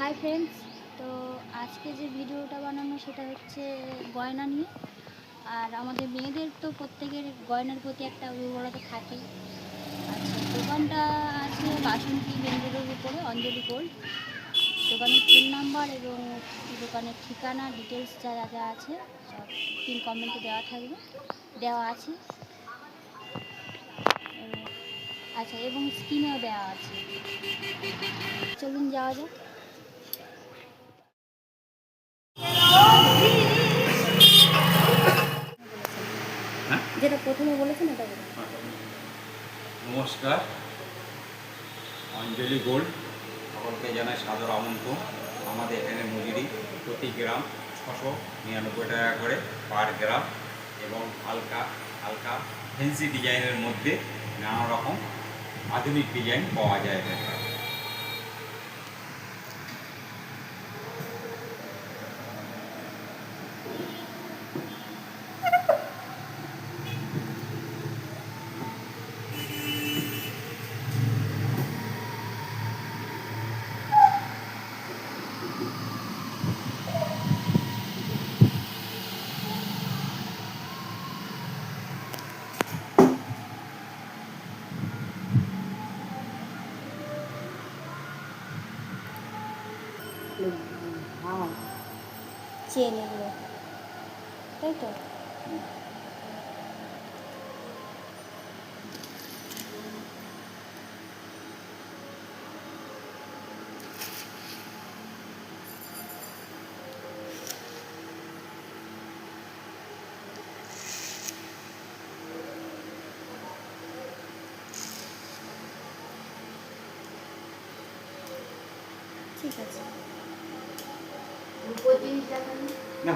Hi friends, তো আজকে যে ভিডিওটা বানানো সেটা হচ্ছে গয়না নিয়ে। আর আমাদের মেয়েদের তো প্রত্যেকের গয়নার প্রতি একটা উর্বরতা থাকেই। আচ্ছা, দোকানটা আছে বাসন্তী মেন রোডের উপরে, অঞ্জলি গোল্ড। দোকানের ফোন নাম্বার এবং দোকানের ঠিকানা ডিটেলস যা যা যা আছে সব পিন কমেন্টে দেওয়া আছে। আচ্ছা, এবং স্ক্রিনেও দেওয়া আছে। চলুন যাওয়া যাক। যেটা প্রথমে বলেছেন এটা বলুন। নমস্কার, অঞ্জলি গোল্ড সকলকে জানাই সাদর আমন্ত্রণ। আমাদের এখানে মজুরি প্রতি গ্রাম 699 টাকা করে পার গ্রাম, এবং হালকা হালকা ফ্যান্সি ডিজাইনের মধ্যে নানা রকম আধুনিক ডিজাইন পাওয়া যায় এখানে। চেন এগুলো, তাই তো? ঠিক আছে। না